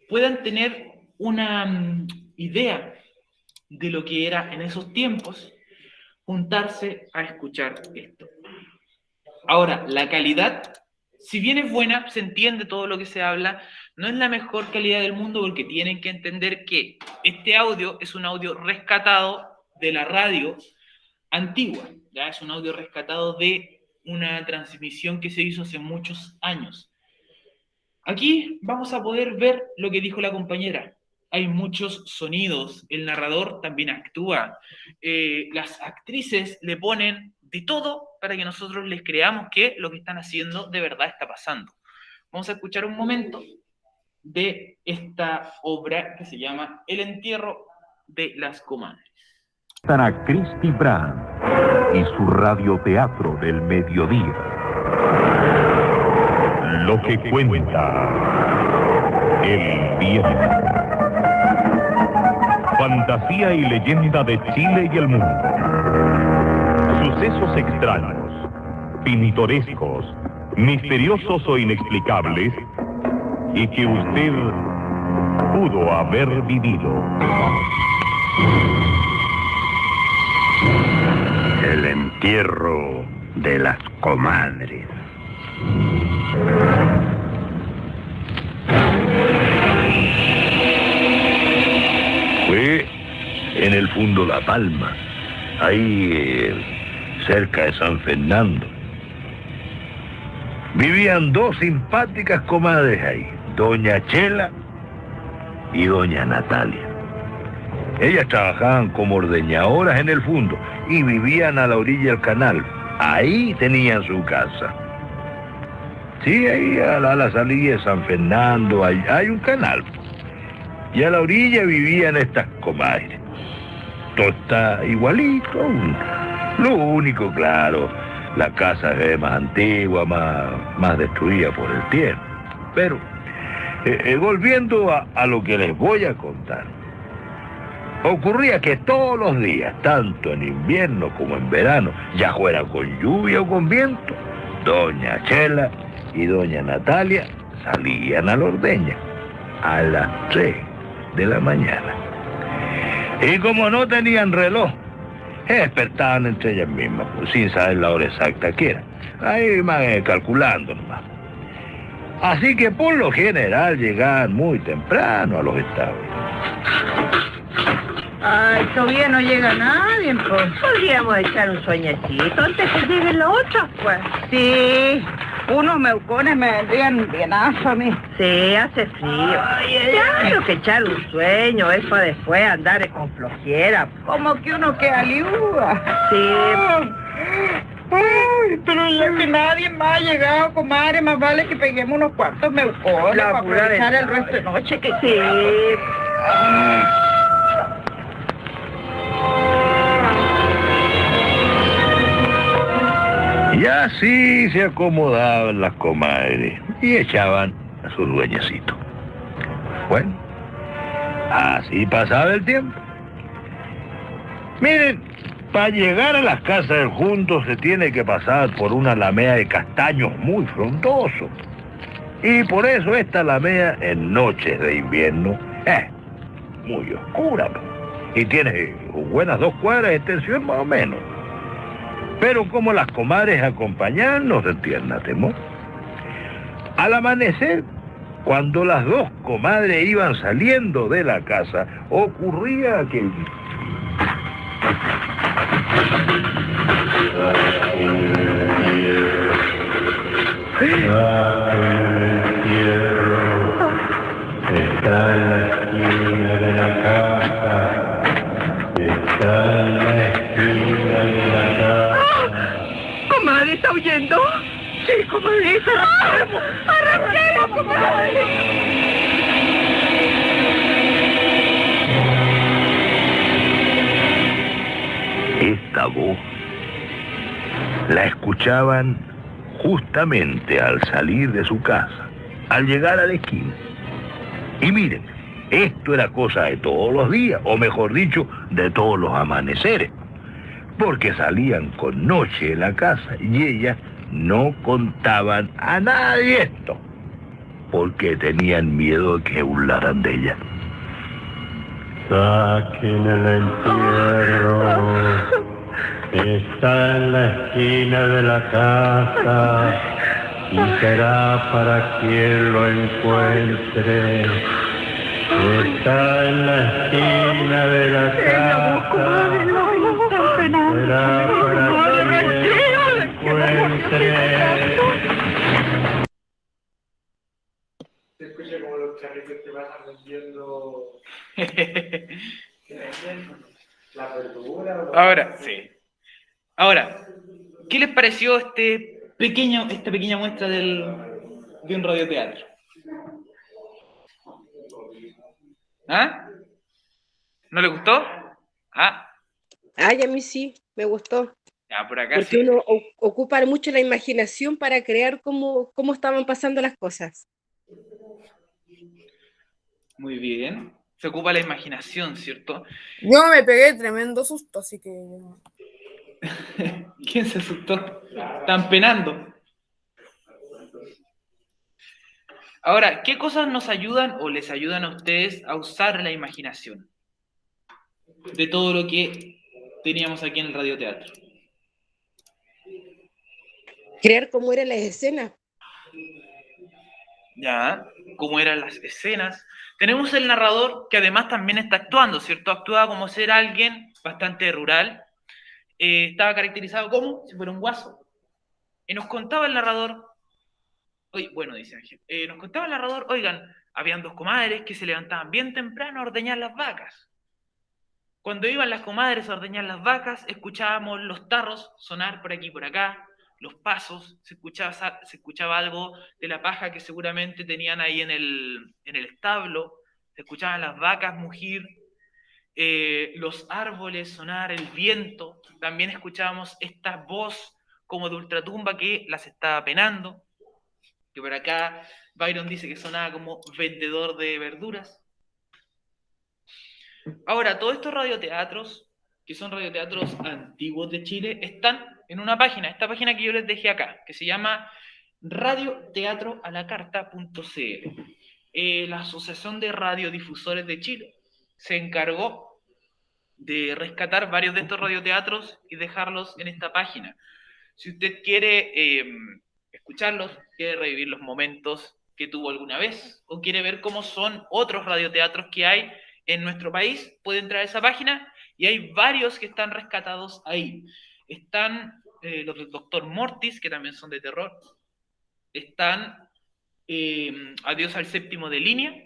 puedan tener una idea de lo que era en esos tiempos juntarse a escuchar esto. Ahora, la calidad, si bien es buena, se entiende todo lo que se habla, no es la mejor calidad del mundo porque tienen que entender que este audio es un audio rescatado de la radio antigua, ya es un audio rescatado de una transmisión que se hizo hace muchos años. Aquí vamos a poder ver lo que dijo la compañera. Hay muchos sonidos, el narrador también actúa, las actrices le ponen de todo para que nosotros les creamos que lo que están haciendo de verdad está pasando. Vamos a escuchar un momento de esta obra que se llama El entierro de las comadres. Ana Cristi Brand y su radioteatro del mediodía. Lo que cuenta el viento. Fantasía y leyenda de Chile y el mundo. Sucesos extraños, pintorescos, misteriosos o inexplicables y que usted pudo haber vivido. El entierro de las comadres. Fue en el Fundo La Palma, ahí cerca de San Fernando. Vivían dos simpáticas comadres ahí, doña Chela y doña Natalia. Ellas trabajaban como ordeñadoras en el Fundo y vivían a la orilla del canal. Ahí tenían su casa. Sí, ahí a la salida de San Fernando hay un canal. y a la orilla vivían estas comadres. Todo está igualito aún. Lo único, claro, la casa es más antigua, más destruida por el tiempo. Pero, volviendo a lo que les voy a contar, ocurría que todos los días, tanto en invierno como en verano, ya fuera con lluvia o con viento, doña Chela y doña Natalia salían a la ordeña a las 3 de la mañana. Y como no tenían reloj, se despertaban entre ellas mismas, pues, sin saber la hora exacta que era. Ahí iban calculando nomás. Así que por lo general llegaban muy temprano a los establos. Ay, todavía no llega nadie, pues. Podríamos echar un sueñecito antes que lleguen los otros, pues. Sí, unos meucones me vendrían bienazo a mí. Sí, hace frío. Claro que echar un sueño es para después andar con flojera. Como que uno queda liuda. Sí. Ay, pero ya que nadie más ha llegado, comadre, más vale que peguemos unos cuantos meucones para aprovechar el resto de noche que sí. Y así se acomodaban las comadres y echaban a sus dueñecitos. Bueno, así pasaba el tiempo. Miren, para llegar a las casas del junto se tiene que pasar por una alameda de castaños muy frondoso. Y por eso esta alameda en noches de invierno es muy oscura, ¿no? Y tiene buenas 2 cuadras de extensión más o menos. Pero como las comadres acompañaban, no sentían nada temor. Al amanecer, cuando las 2 comadres iban saliendo de la casa, ocurría aquel... Está en la esquina de la casa. Está en la esquina de la casa. ¿Comadre está huyendo? Sí, comadre, arranquemos. Arranquemos, comadre. Esta voz la escuchaban justamente al salir de su casa, al llegar a la esquina. Y miren, esto era cosa de todos los días, o mejor dicho, de todos los amaneceres, porque salían con noche de la casa y ellas no contaban a nadie esto, porque tenían miedo de que burlaran de ellas. Saquen el entierro. Está en la esquina de la casa y será para quien lo encuentre. Está en la esquina de la casa. Será para quien lo encuentre. Se escucha como los carritos que van vendiendo la verdura. Ahora, sí. Ahora, ¿qué les pareció esta pequeña muestra de un radioteatro? ¿Ah? ¿No le gustó? ¿Ah? Ay, a mí sí, me gustó. Ya, por acá Porque sí. uno ocupa mucho la imaginación para crear cómo estaban pasando las cosas. Muy bien. Se ocupa la imaginación, ¿cierto? Yo me pegué tremendo susto, así que... ¿Quién se asustó? Están penando. Ahora, ¿qué cosas nos ayudan o les ayudan a ustedes a usar la imaginación? De todo lo que teníamos aquí en el radioteatro. Crear cómo eran las escenas. Ya, cómo eran las escenas. Tenemos el narrador que además también está actuando, ¿cierto? Actúa como ser alguien bastante rural. Estaba caracterizado como si fuera un guaso. Y nos contaba el narrador, dice Ángel, nos contaba el narrador, oigan, habían 2 comadres que se levantaban bien temprano a ordeñar las vacas. Cuando iban las comadres a ordeñar las vacas, escuchábamos los tarros sonar por aquí y por acá, los pasos, se escuchaba algo de la paja que seguramente tenían ahí en el establo, se escuchaban las vacas mugir, los árboles sonar, el viento. También escuchábamos esta voz como de ultratumba que las estaba penando, que por acá Byron dice que sonaba como vendedor de verduras. Ahora, todos estos radioteatros, que son radioteatros antiguos de Chile, están en una página, esta página que yo les dejé acá, que se llama radioteatroalacarta.cl. La Asociación de Radiodifusores de Chile se encargó de rescatar varios de estos radioteatros y dejarlos en esta página. Si usted quiere escucharlos, quiere revivir los momentos que tuvo alguna vez, o quiere ver cómo son otros radioteatros que hay en nuestro país, puede entrar a esa página y hay varios que están rescatados ahí. Están los del Dr. Mortis, que también son de terror. Están Adiós al séptimo de línea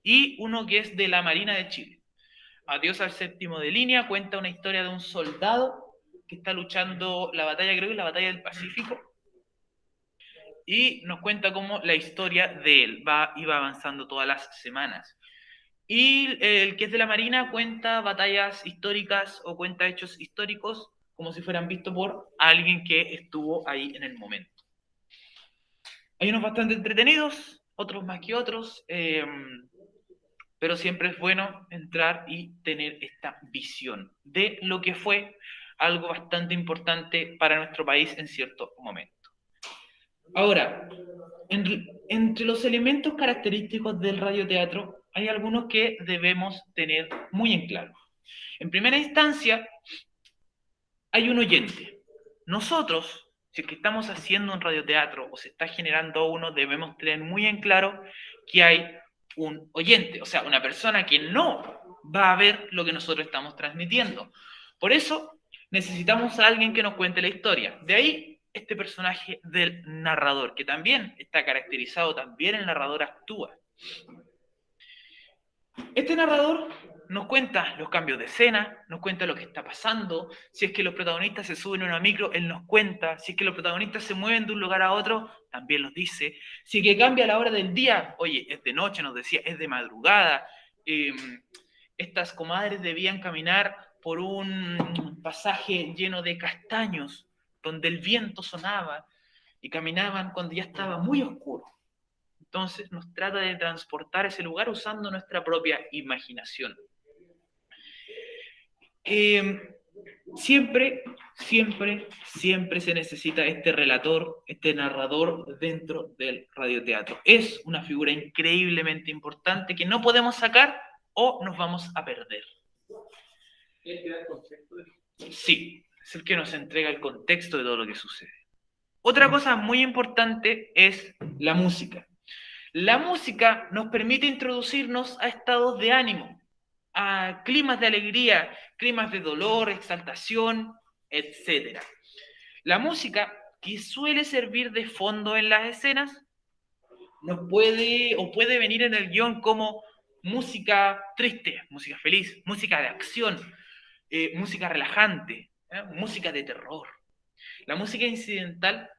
y uno que es de la Marina de Chile. Adiós al séptimo de línea cuenta una historia de un soldado que está luchando la batalla, creo que es la batalla del Pacífico, y nos cuenta cómo la historia de él iba avanzando todas las semanas. Y el que es de la Marina cuenta batallas históricas o cuenta hechos históricos como si fueran vistos por alguien que estuvo ahí en el momento. Hay unos bastante entretenidos, otros más que otros, pero siempre es bueno entrar y tener esta visión de lo que fue algo bastante importante para nuestro país en cierto momento. Ahora, entre los elementos característicos del radioteatro hay algunos que debemos tener muy en claro. En primera instancia, hay un oyente. Nosotros, si es que estamos haciendo un radioteatro o se está generando uno, debemos tener muy en claro que hay un oyente, o sea, una persona que no va a ver lo que nosotros estamos transmitiendo. Por eso, necesitamos a alguien que nos cuente la historia. De ahí, este personaje del narrador, que también está caracterizado, también el narrador actúa. Este narrador nos cuenta los cambios de escena, nos cuenta lo que está pasando. Si es que los protagonistas se suben a una micro, él nos cuenta. Si es que los protagonistas se mueven de un lugar a otro, también los dice. Si es que cambia la hora del día, oye, es de noche, nos decía, es de madrugada. Estas comadres debían caminar por un pasaje lleno de castaños, donde el viento sonaba, y caminaban cuando ya estaba muy oscuro. Entonces nos trata de transportar ese lugar usando nuestra propia imaginación. Siempre se necesita este relator, este narrador dentro del radioteatro. Es una figura increíblemente importante que no podemos sacar o nos vamos a perder. Sí, es el que nos entrega el contexto de todo lo que sucede. Otra cosa muy importante es la música. La música nos permite introducirnos a estados de ánimo, a climas de alegría, climas de dolor, exaltación, etc. La música, que suele servir de fondo en las escenas, nos puede venir en el guión como música triste, música feliz, música de acción, música relajante, música de terror. La música incidental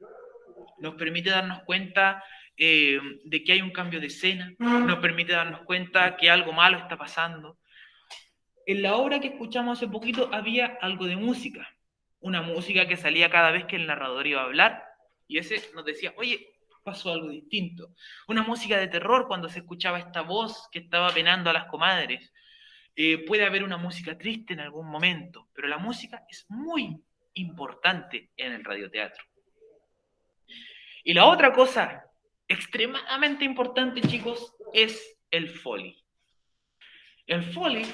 nos permite darnos cuenta de que hay un cambio de escena, nos permite darnos cuenta que algo malo está pasando. En la obra que escuchamos hace poquito había algo de música, una música que salía cada vez que el narrador iba a hablar, y ese nos decía, oye, pasó algo distinto. Una música de terror cuando se escuchaba esta voz que estaba penando a las comadres. Puede haber una música triste en algún momento, pero la música es muy importante en el radioteatro. Y la otra cosa extremadamente importante, chicos, es el Foley. El Foley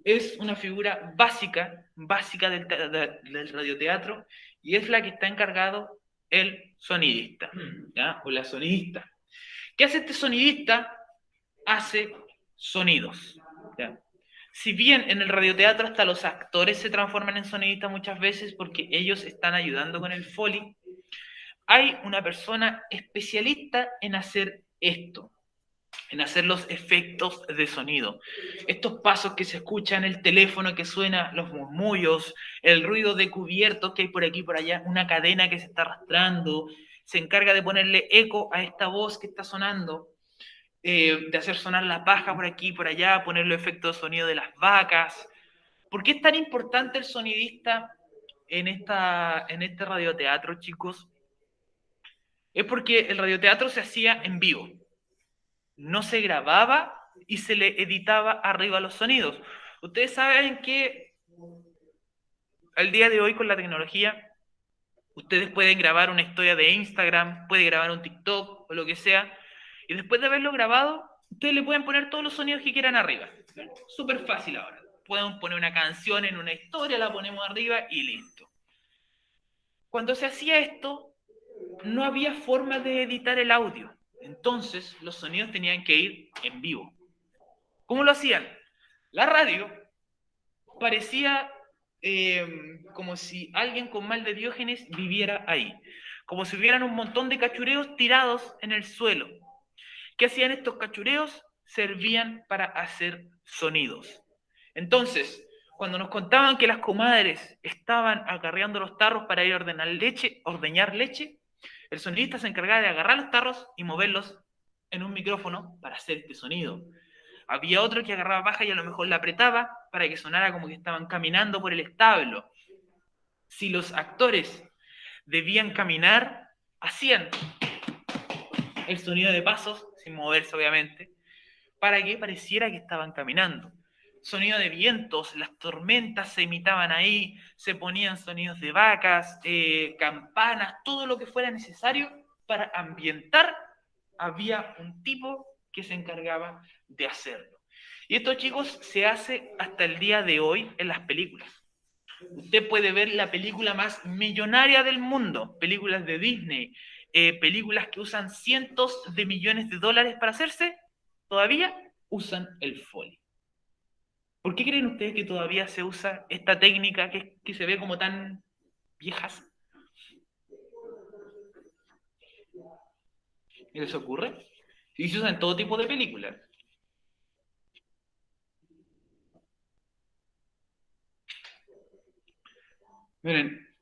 es una figura básica del radioteatro y es la que está encargado el sonidista, ¿ya? O la sonidista. ¿Qué hace este sonidista? Hace sonidos, ¿ya? Si bien en el radioteatro hasta los actores se transforman en sonidistas muchas veces porque ellos están ayudando con el Foley, hay una persona especialista en hacer esto, en hacer los efectos de sonido. Estos pasos que se escuchan, el teléfono que suena, los murmullos, el ruido de cubiertos que hay por aquí y por allá, una cadena que se está arrastrando, se encarga de ponerle eco a esta voz que está sonando. de hacer sonar la paja por aquí y por allá, poner los efectos de sonido de las vacas. ¿Por qué es tan importante el sonidista en este radioteatro, chicos? Es porque el radioteatro se hacía en vivo. No se grababa y se le editaba arriba los sonidos. Ustedes saben que al día de hoy con la tecnología, ustedes pueden grabar una historia de Instagram, pueden grabar un TikTok o lo que sea, y después de haberlo grabado, ustedes le pueden poner todos los sonidos que quieran arriba. Súper fácil ahora. Pueden poner una canción en una historia, la ponemos arriba y listo. Cuando se hacía esto, no había forma de editar el audio. Entonces, los sonidos tenían que ir en vivo. ¿Cómo lo hacían? La radio parecía como si alguien con mal de Diógenes viviera ahí. Como si hubieran un montón de cachureos tirados en el suelo. ¿Qué hacían estos cachureos? Servían para hacer sonidos. Entonces, cuando nos contaban que las comadres estaban acarreando los tarros para ir a ordeñar leche, el sonidista se encargaba de agarrar los tarros y moverlos en un micrófono para hacer este sonido. Había otro que agarraba paja y a lo mejor la apretaba para que sonara como que estaban caminando por el establo. Si los actores debían caminar, hacían el sonido de pasos, sin moverse obviamente, para que pareciera que estaban caminando. Sonido de vientos, las tormentas se imitaban ahí, se ponían sonidos de vacas, campanas, todo lo que fuera necesario para ambientar. Había un tipo que se encargaba de hacerlo. Y esto, chicos, se hace hasta el día de hoy en las películas. Usted puede ver la película más millonaria del mundo, películas de Disney, películas que usan cientos de millones de dólares para hacerse, todavía usan el Foley. ¿Por qué creen ustedes que todavía se usa esta técnica que se ve como tan viejas? ¿Qué les ocurre? Y se usa en todo tipo de películas. Miren,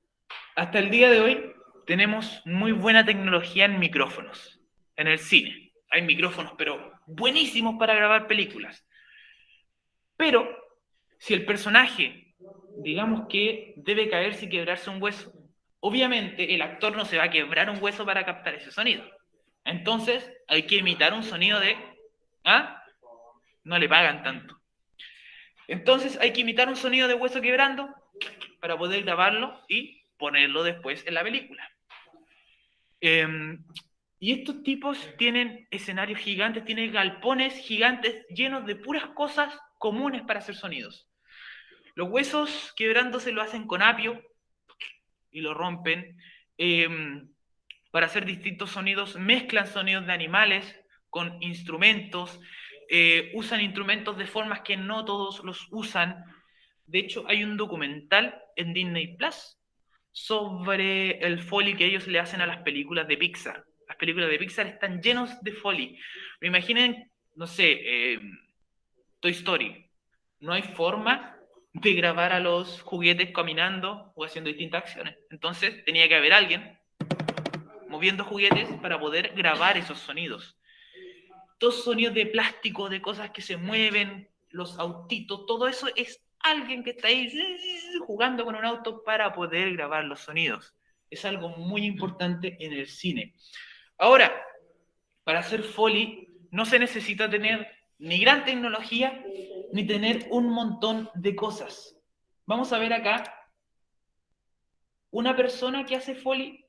hasta el día de hoy tenemos muy buena tecnología en micrófonos, en el cine. Hay micrófonos, pero buenísimos para grabar películas. Pero, si el personaje, digamos que debe caerse y quebrarse un hueso, obviamente el actor no se va a quebrar un hueso para captar ese sonido. Entonces, hay que imitar un sonido de... ¿Ah? No le pagan tanto. Entonces, hay que imitar un sonido de hueso quebrando para poder grabarlo y ponerlo después en la película. Y estos tipos tienen escenarios gigantes, tienen galpones gigantes llenos de puras cosas comunes para hacer sonidos. Los huesos quebrándose lo hacen con apio y lo rompen. Para hacer distintos sonidos, mezclan sonidos de animales con instrumentos, usan instrumentos de formas que no todos los usan. De hecho, hay un documental en Disney Plus sobre el Foley que ellos le hacen a las películas de Pixar. Las películas de Pixar están llenos de Foley. Me imaginen, no sé, Toy Story. No hay forma de grabar a los juguetes caminando o haciendo distintas acciones. Entonces, tenía que haber alguien moviendo juguetes para poder grabar esos sonidos. Todos sonidos de plástico, de cosas que se mueven, los autitos, todo eso es alguien que está ahí jugando con un auto para poder grabar los sonidos. Es algo muy importante en el cine. Ahora, para hacer Foley no se necesita tener ni gran tecnología, ni tener un montón de cosas. Vamos a ver acá una persona que hace Foley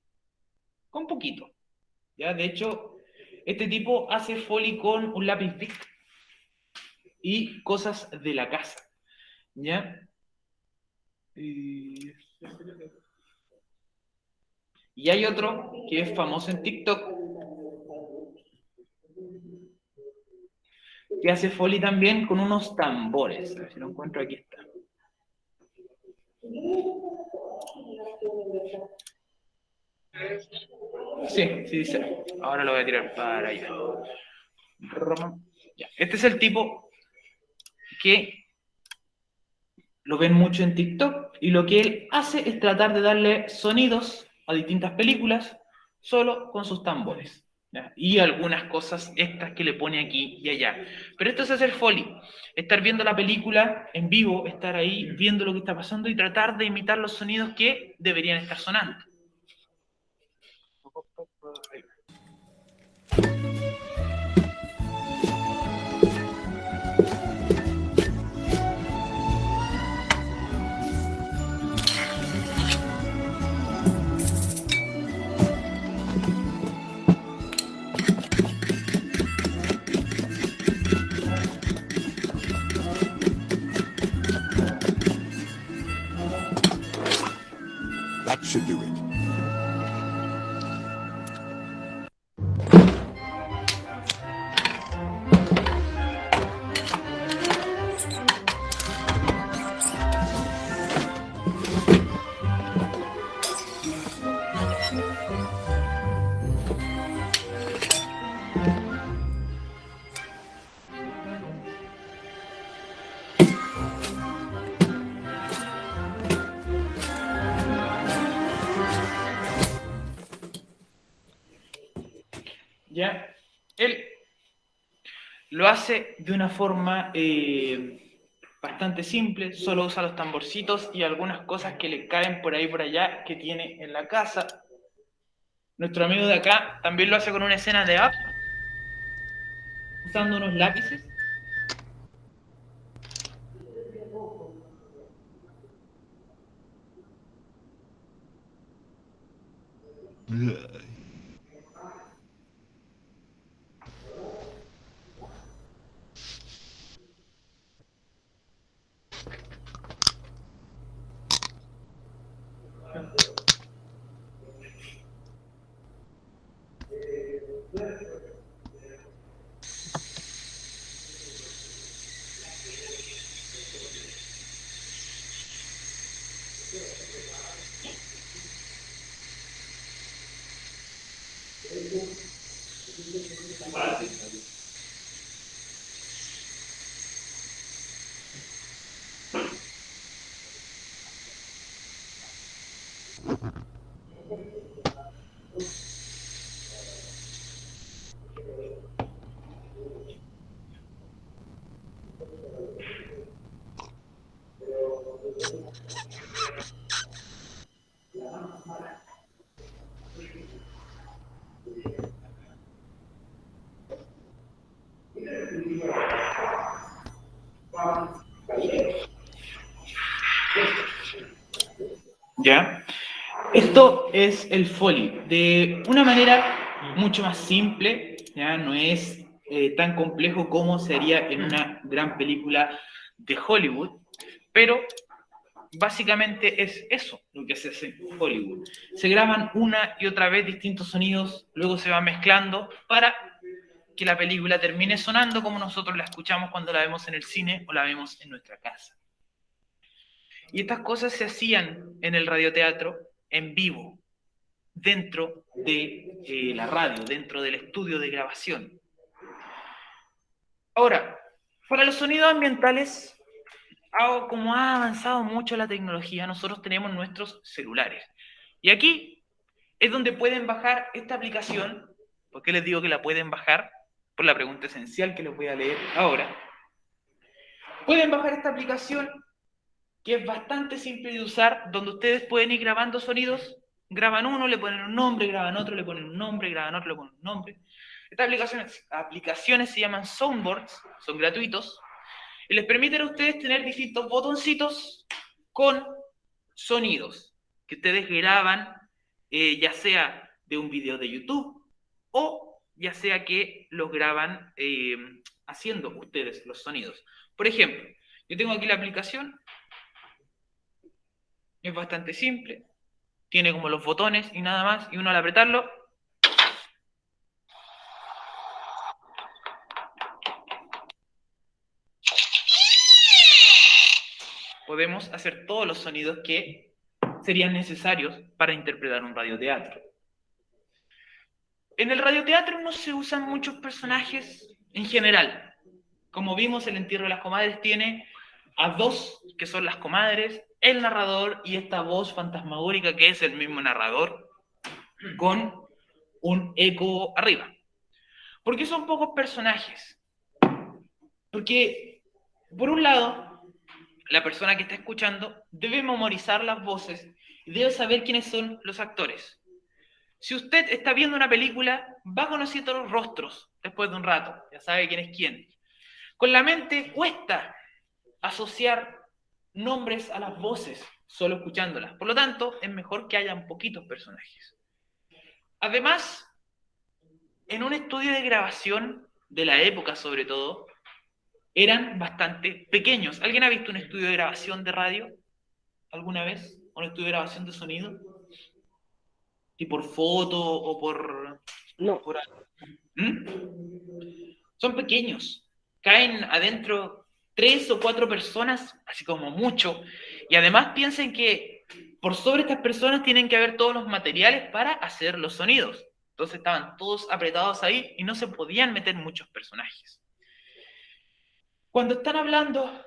con poquito. ¿Ya? De hecho, este tipo hace Foley con un lápiz Bic y cosas de la casa. ¿Ya? Y hay otro que es famoso en TikTok, que hace Foley también con unos tambores. A ver si lo encuentro, aquí está. Sí, dice. Ahora lo voy a tirar para allá. Ya. Este es el tipo que lo ven mucho en TikTok y lo que él hace es tratar de darle sonidos a distintas películas solo con sus tambores. ¿ya? Y algunas cosas extras que le pone aquí y allá. Pero esto es hacer Foley, estar viendo la película en vivo, estar ahí viendo lo que está pasando y tratar de imitar los sonidos que deberían estar sonando. That should do it. ¿Ya? Él lo hace de una forma bastante simple, solo usa los tamborcitos y algunas cosas que le caen por ahí por allá que tiene en la casa. Nuestro amigo de acá también lo hace con una escena de Up, usando unos lápices. ¿Ya? Esto es el Foley, de una manera mucho más simple, ¿ya? No es tan complejo como sería en una gran película de Hollywood, pero básicamente es eso lo que se hace en Hollywood. Se graban una y otra vez distintos sonidos, luego se van mezclando para que la película termine sonando como nosotros la escuchamos cuando la vemos en el cine o la vemos en nuestra casa. Y estas cosas se hacían en el radioteatro en vivo, dentro de la radio, dentro del estudio de grabación. Ahora, para los sonidos ambientales, como ha avanzado mucho la tecnología, nosotros tenemos nuestros celulares. Y aquí es donde pueden bajar esta aplicación. ¿Por qué les digo que la pueden bajar? Por la pregunta esencial que les voy a leer ahora. Pueden bajar esta aplicación, que es bastante simple de usar, donde ustedes pueden ir grabando sonidos, graban uno, le ponen un nombre, graban otro, le ponen un nombre, graban otro, le ponen un nombre. Estas aplicaciones se llaman soundboards, son gratuitos, y les permiten a ustedes tener distintos botoncitos con sonidos que ustedes graban, ya sea de un video de YouTube, o ya sea que los graban haciendo ustedes los sonidos. Por ejemplo, yo tengo aquí la aplicación. Es bastante simple, tiene como los botones y nada más, y uno al apretarlo podemos hacer todos los sonidos que serían necesarios para interpretar un radioteatro. En el radioteatro no se usan muchos personajes en general. Como vimos, el entierro de las comadres tiene a dos, que son las comadres, el narrador y esta voz fantasmagórica que es el mismo narrador con un eco arriba. ¿Por qué son pocos personajes? Porque, por un lado, la persona que está escuchando debe memorizar las voces y debe saber quiénes son los actores. Si usted está viendo una película, va conociendo los rostros después de un rato, ya sabe quién es quién. Con la mente cuesta asociar nombres a las voces solo escuchándolas. Por lo tanto, es mejor que hayan poquitos personajes. Además, en un estudio de grabación de la época sobre todo, eran bastante pequeños. ¿Alguien ha visto un estudio de grabación de radio alguna vez? ¿Un estudio de grabación de sonido? ¿Y por foto o por...? No. ¿Mm? Son pequeños. Caen adentro 3 o 4 personas, así como mucho. Y además piensen que por sobre estas personas tienen que haber todos los materiales para hacer los sonidos. Entonces estaban todos apretados ahí y no se podían meter muchos personajes. Cuando están hablando,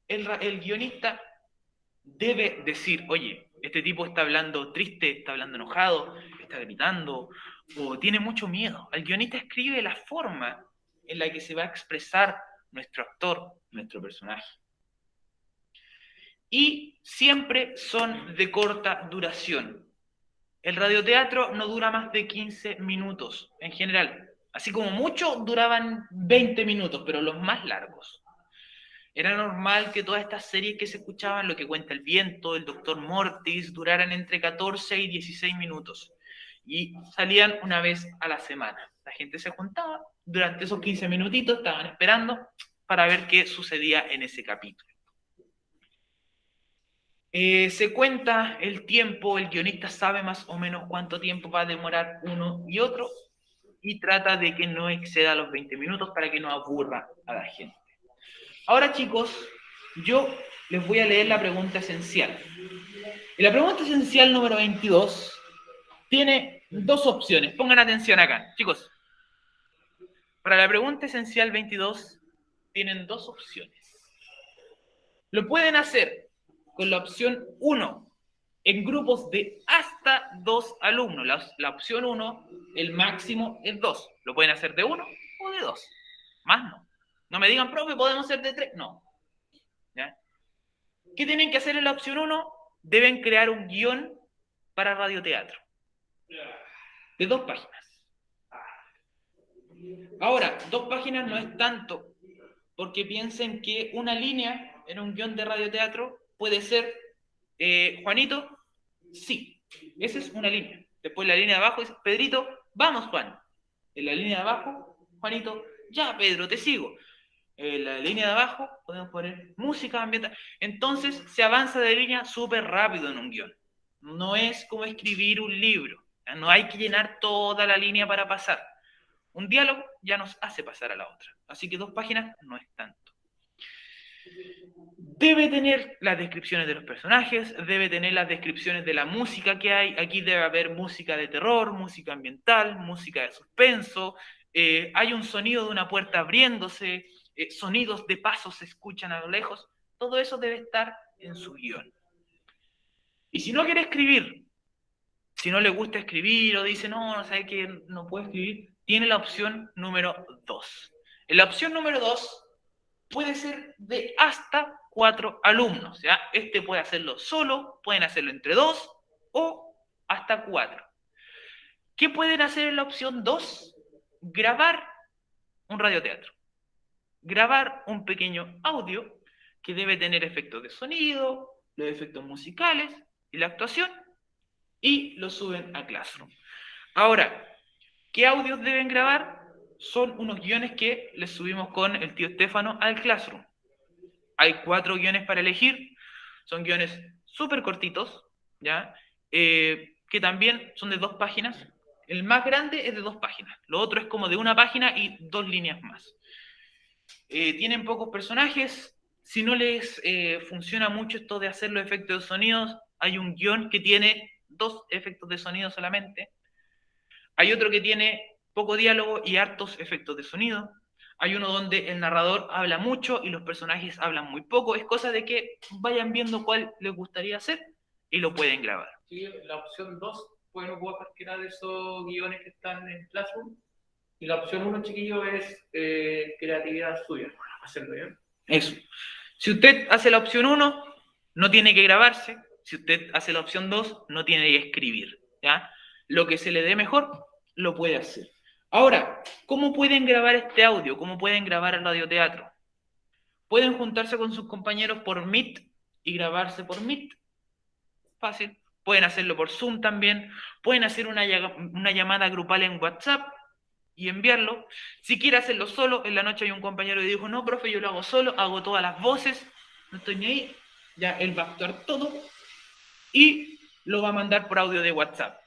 el guionista debe decir, oye, este tipo está hablando triste, está hablando enojado, está gritando, o tiene mucho miedo. El guionista escribe la forma en la que se va a expresar nuestro actor, nuestro personaje. Y siempre son de corta duración. El radioteatro no dura más de 15 minutos, en general. Así como mucho duraban 20 minutos, pero los más largos. Era normal que todas estas series que se escuchaban, Lo que cuenta el viento, El Doctor Mortis, duraran entre 14 y 16 minutos. Y salían una vez a la semana. La gente se juntaba, durante esos 15 minutitos estaban esperando para ver qué sucedía en ese capítulo. Se cuenta el tiempo, el guionista sabe más o menos cuánto tiempo va a demorar uno y otro, y trata de que no exceda los 20 minutos para que no aburra a la gente. Ahora, chicos, yo les voy a leer la pregunta esencial. Y la pregunta esencial número 22 tiene dos opciones. Pongan atención acá, chicos. Para la pregunta esencial 22 tienen dos opciones. Lo pueden hacer con la opción 1 en grupos de hasta 2 alumnos. La opción 1, el máximo es 2. Lo pueden hacer de 1 o de 2. Más no. No me digan, profe, ¿podemos hacer de 3? No. ¿Ya? ¿Qué tienen que hacer en la opción 1? Deben crear un guión para radioteatro. De 2 páginas. Ahora, 2 páginas no es tanto, porque piensen que una línea en un guión de radioteatro puede ser, Juanito, sí, esa es una línea. Después la línea de abajo es, Pedrito, vamos, Juan. En la línea de abajo, Juanito, ya, Pedro, te sigo. En la línea de abajo podemos poner música ambiental. Entonces se avanza de línea súper rápido en un guión. No es como escribir un libro. No hay que llenar toda la línea para pasar. Un diálogo ya nos hace pasar a la otra. Así que 2 páginas no es tanto. Debe tener las descripciones de los personajes, debe tener las descripciones de la música que hay. Aquí debe haber música de terror, música ambiental, música de suspenso. Hay un sonido de una puerta abriéndose, sonidos de pasos se escuchan a lo lejos. Todo eso debe estar en su guión. Y si no quiere escribir, si no le gusta escribir o dice, no sabe que no puede escribir, tiene la opción número 2. En la opción número 2 puede ser de hasta 4 alumnos. ¿Ya? Este puede hacerlo solo, pueden hacerlo entre 2 o hasta 4. ¿Qué pueden hacer en la opción 2? Grabar un radioteatro. Grabar un pequeño audio que debe tener efectos de sonido, los efectos musicales y la actuación, y lo suben a Classroom. Ahora, ¿qué audios deben grabar? Son unos guiones que les subimos con el tío Estefano al Classroom. Hay 4 guiones para elegir, son guiones súper cortitos, ¿ya? Que también son de 2 páginas. El más grande es de 2 páginas, lo otro es como de 1 página y 2 líneas más. Tienen pocos personajes. Si no les funciona mucho esto de hacer los efectos de sonidos, hay un guión que tiene 2 efectos de sonido solamente. Hay otro que tiene poco diálogo y hartos efectos de sonido. Hay uno donde el narrador habla mucho y los personajes hablan muy poco. Es cosa de que vayan viendo cuál les gustaría hacer y lo pueden grabar. Sí, la opción 2, ¿pueden ocupar cualquiera de esos guiones que están en Classroom? Y la opción 1, chiquillo, es creatividad suya. Hacerlo bien. Eso. Si usted hace la opción 1, no tiene que grabarse. Si usted hace la opción 2, no tiene que escribir. ¿Ya? Lo que se le dé mejor, lo puede hacer. Ahora, ¿cómo pueden grabar este audio? ¿Cómo pueden grabar el radioteatro? Pueden juntarse con sus compañeros por Meet y grabarse por Meet. Fácil. Pueden hacerlo por Zoom también. Pueden hacer una llamada grupal en WhatsApp y enviarlo. Si quiere hacerlo solo, en la noche hay un compañero que dijo, no, profe, yo lo hago solo, hago todas las voces, no estoy ni ahí. Ya él va a actuar todo y lo va a mandar por audio de WhatsApp.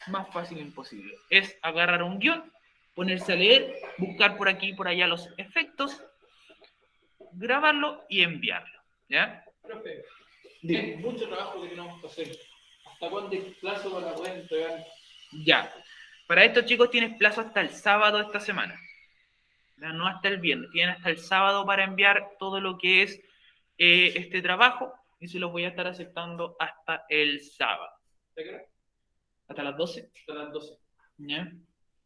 Más fácil imposible. Es agarrar un guión, ponerse a leer, buscar por aquí y por allá los efectos, grabarlo y enviarlo. ¿Ya? Profe, es mucho trabajo que tenemos que hacer. ¿Hasta cuándo hay plazo para poder entregar? Ya. Para estos chicos tienes plazo hasta el sábado de esta semana. ¿Ya? No hasta el viernes. Tienen hasta el sábado para enviar todo lo que es este trabajo y se los voy a estar aceptando hasta el sábado. ¿De qué hora? ¿Hasta las 12? Hasta las 12. ¿Ya?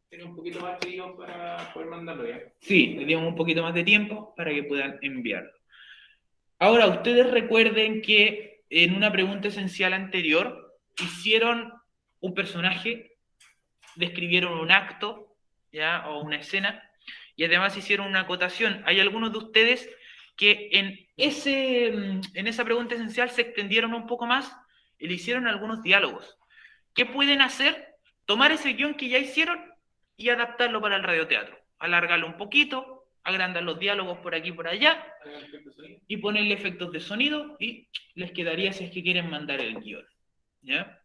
Tiene un poquito más, chiquillos, para poder mandarlo ya. Sí, les dimos un poquito más de tiempo para que puedan enviarlo. Ahora, ustedes recuerden que en una pregunta esencial anterior hicieron un personaje, describieron un acto, ¿ya? O una escena, y además hicieron una acotación. Hay algunos de ustedes que en esa pregunta esencial se extendieron un poco más y le hicieron algunos diálogos. ¿Qué pueden hacer? Tomar ese guión que ya hicieron y adaptarlo para el radioteatro. Alargarlo un poquito, agrandar los diálogos por aquí y por allá, y ponerle efectos de sonido, y les quedaría si es que quieren mandar el guión. ¿Ya?